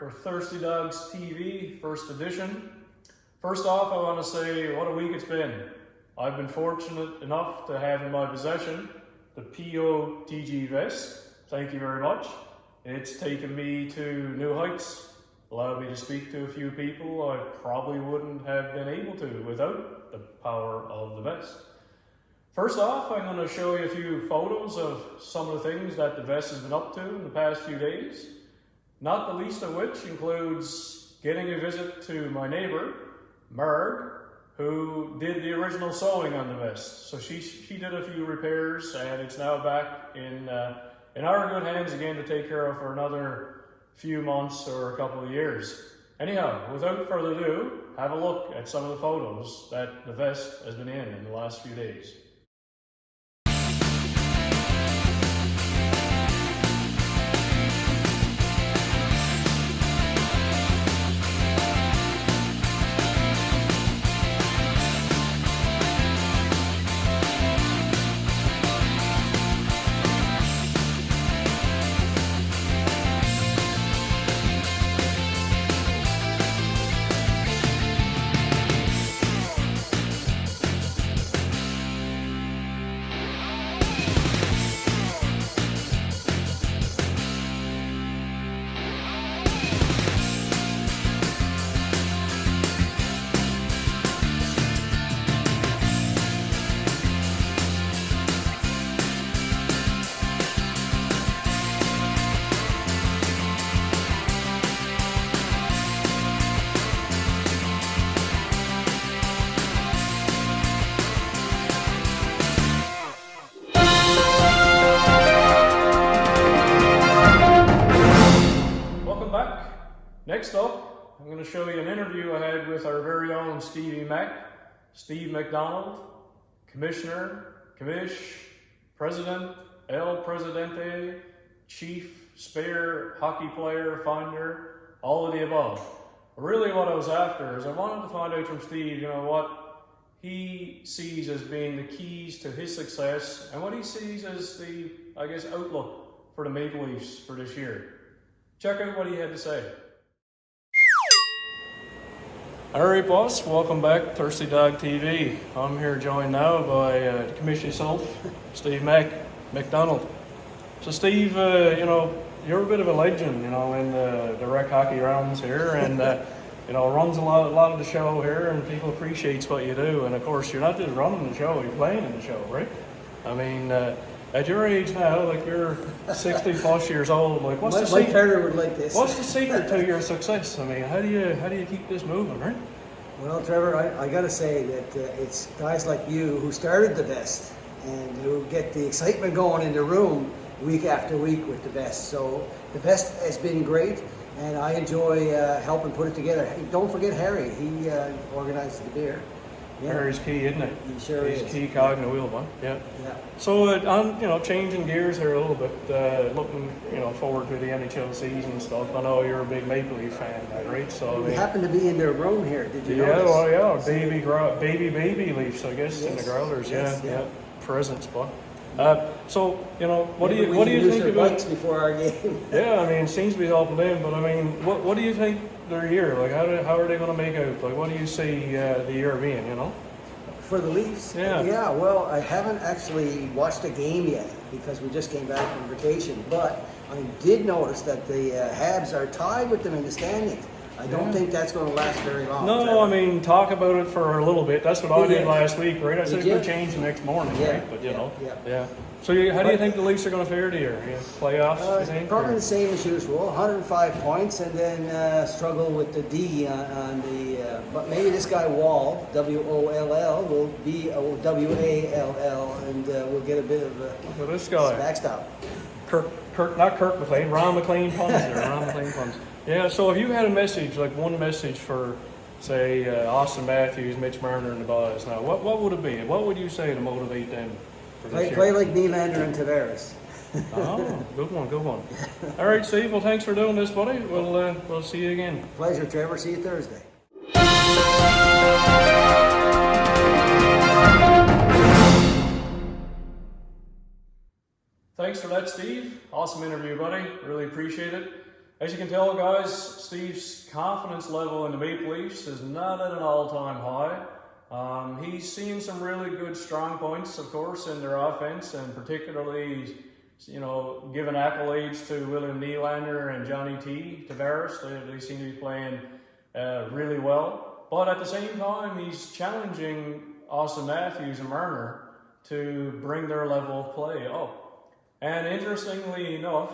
for Thirsty Dawgs TV, first edition. First off, I want to say what a week it's been. I've been fortunate enough to have in my possession the POTG vest. Thank you very much. It's taken me to new heights, allowed me to speak to a few people I probably wouldn't have been able to without the power of the vest. First off, I'm going to show you a few photos of some of the things that the vest has been up to in the past few days. Not the least of which includes getting a visit to my neighbour, Marg, who did the original sewing on the vest. So she did a few repairs and it's now back in our good hands again to take care of for another few months or a couple of years. Anyhow, without further ado, have a look at some of the photos that the vest has been in the last few days. Next up, I'm going to show you an interview I had with our very own Steve McDonald, Commissioner, Commish, President, El Presidente, Chief, Spare, Hockey Player, Founder, all of the above. Really what I was after is I wanted to find out from Steve, what he sees as being the keys to his success and what he sees as the, outlook for the Maple Leafs for this year. Check out what he had to say. Alright boss, welcome back to Thirsty Dawg TV. I'm here joined now by the Commish yourself, Steve McDonald. So Steve, you're a bit of a legend, in the rec hockey rounds here, and runs a lot of the show here, and people appreciates what you do. And of course, you're not just running the show, you're playing in the show, right? I mean, at your age now, you're 60 plus years old, what's the secret? My partner would like this. What's the secret to your success? I mean, how do you keep this moving, right? Well, Trevor, I got to say that it's guys like you who started the vest and who get the excitement going in the room week after week with the vest. So the vest has been great, and I enjoy helping put it together. Don't forget Harry. He organized the beer. Yeah. Harry's key, isn't it? He sure is. He's key cog in the wheel, man. Yeah. Yeah. So I'm changing gears here a little bit, looking forward to the NHL season and stuff. I know you're a big Maple Leaf fan, right? So you happen to be in their room here. Did you notice? Well, yeah, baby Leafs, I guess, yes. In the Growlers. Yeah. Presents, but. So what do you think about bikes before our game? Yeah, I mean, it seems to be helping them, but I mean, what do you think their year? How are they going to make out? What do you see the year being? For the Leafs? Yeah. Yeah. Well, I haven't actually watched a game yet because we just came back from vacation. But I did notice that the Habs are tied with them in the standings. I don't think that's going to last very long. No, I mean, talk about it for a little bit. That's what I did last week, right? I said it could change the next morning, right? But yeah. So how do you think the Leafs are going to fare the year? Playoffs? Probably the same as usual. 105 points, and then struggle with the D on the. But maybe this guy Wall, WOLL, will be WALL, and we'll get a bit of a this guy backstop. Not Kirk McLean, Ron McLean puns there. Ron McLean puns. Yeah, so if you had a message, one message for, say, Austin Matthews, Mitch Marner, and the boys, now, what would it be? What would you say to motivate them for this year? Play like Nylander and Tavares. Oh, good one. All right, Steve, well, thanks for doing this, buddy. We'll see you again. Pleasure, Trevor. See you Thursday. Thanks for that, Steve. Awesome interview, buddy. Really appreciate it. As you can tell, guys, Steve's confidence level in the Maple Leafs is not at an all-time high. He's seen some really good strong points, of course, in their offense, and particularly, giving accolades to William Nylander and Johnny T. Tavares. They seem to be playing really well. But at the same time, he's challenging Austin Matthews and Marner to bring their level of play up. And interestingly enough,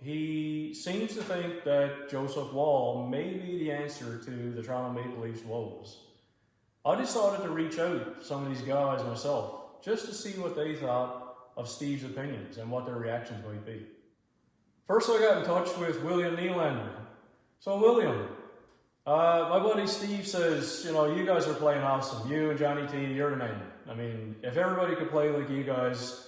he seems to think that Joseph Woll may be the answer to the Toronto Maple Leafs woes. I decided to reach out to some of these guys myself, just to see what they thought of Steve's opinions and what their reactions might be. First, I got in touch with William Nylander. So, William, my buddy Steve says, you guys are playing awesome. You and Johnny T, you're the man. I mean, if everybody could play like you guys,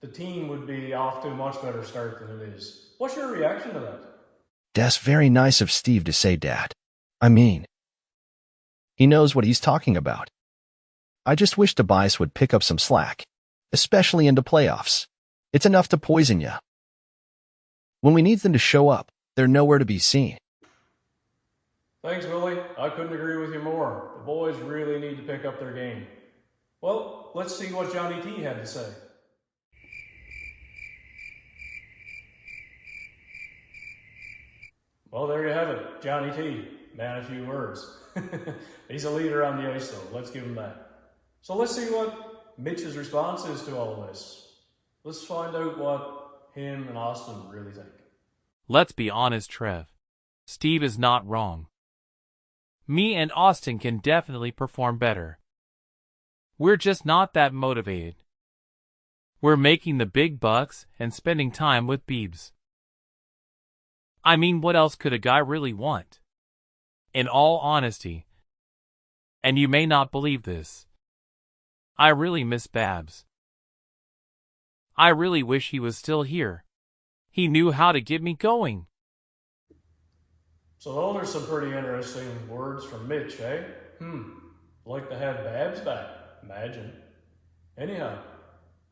the team would be off to a much better start than it is. What's your reaction to that? That's very nice of Steve to say that. I mean, he knows what he's talking about. I just wish Tobias would pick up some slack, especially into playoffs. It's enough to poison you. When we need them to show up, they're nowhere to be seen. Thanks, Willie. I couldn't agree with you more. The boys really need to pick up their game. Well, let's see what Johnny T had to say. Well, there you have it. Johnny T. Man, a few words. He's a leader on the ice, though. Let's give him that. So let's see what Mitch's response is to all of this. Let's find out what him and Austin really think. Let's be honest, Trev. Steve is not wrong. Me and Austin can definitely perform better. We're just not that motivated. We're making the big bucks and spending time with Beebs. I mean, what else could a guy really want? In all honesty, and you may not believe this, I really miss Babs. I really wish he was still here. He knew how to get me going. So those are some pretty interesting words from Mitch, eh? Like to have Babs back. Imagine. Anyhow,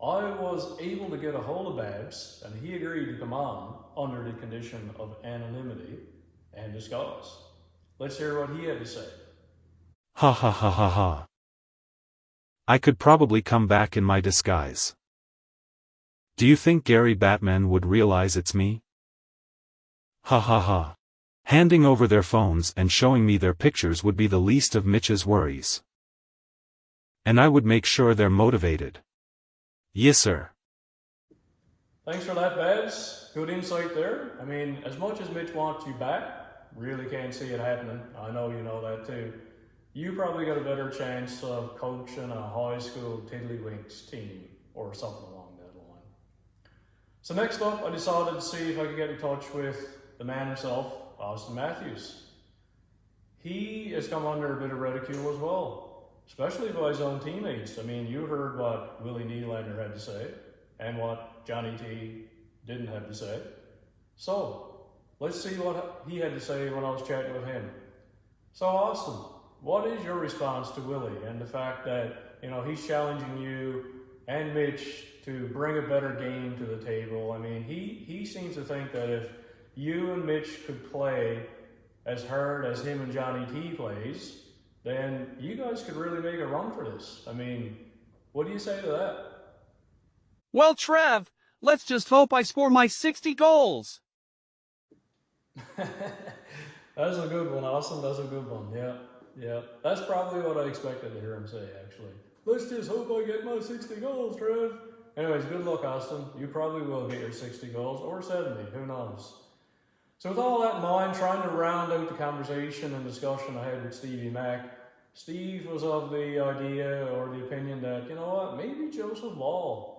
I was able to get a hold of Babs, and he agreed to come on under the condition of anonymity and disguise. Let's hear what he had to say. Ha ha ha ha ha. I could probably come back in my disguise. Do you think Gary Batman would realize it's me? Ha ha ha. Handing over their phones and showing me their pictures would be the least of Mitch's worries. And I would make sure they're motivated. Yes, sir. Thanks for that, Babs. Good insight there. I mean, as much as Mitch wants you back, really can't see it happening. I know you know that too. You probably got a better chance of coaching a high school tiddlywinks team or something along that line. So next up, I decided to see if I could get in touch with the man himself, Austin Matthews. He has come under a bit of ridicule as well, especially by his own teammates. I mean, you heard what Willie Nylander had to say and what Johnny T didn't have to say. So, let's see what he had to say when I was chatting with him. So, Austin, what is your response to Willie and the fact that, he's challenging you and Mitch to bring a better game to the table? I mean, he seems to think that if you and Mitch could play as hard as him and Johnny T plays, then you guys could really make a run for this. I mean, what do you say to that? Well, Trev, let's just hope I score my 60 goals. That's a good one, Austin. That's a good one. Yeah. That's probably what I expected to hear him say, actually. Let's just hope I get my 60 goals, Trev. Anyways, good luck, Austin. You probably will get your 60 goals, or 70, who knows. So with all that in mind, trying to round out the conversation and discussion I had with Stevie Mac, Steve was of the idea or the opinion that, maybe Joseph Woll,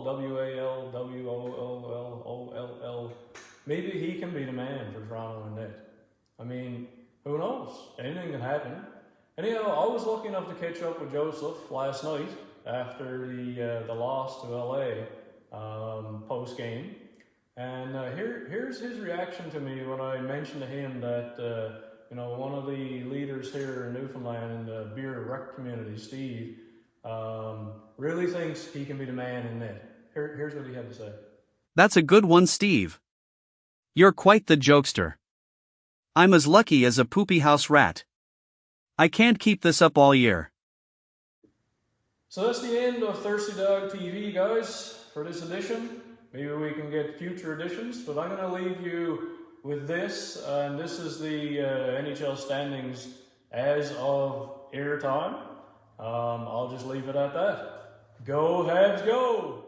W-A-L, W-O-L-L-O-L-L, maybe he can be the man for Toronto and net. I mean, who knows? Anything can happen. Anyhow, I was lucky enough to catch up with Joseph last night after the loss to LA post-game. And here's his reaction to me when I mentioned to him that, one of the leaders here in Newfoundland in the beer rec community, Steve, really thinks he can be the man in net. Here's what he had to say. That's a good one, Steve. You're quite the jokester. I'm as lucky as a poopy house rat. I can't keep this up all year. So that's the end of Thirsty Dog TV, guys, for this edition. Maybe we can get future editions, but I'm going to leave you with this, and this is the NHL standings as of airtime. I'll just leave it at that. Go Habs, go!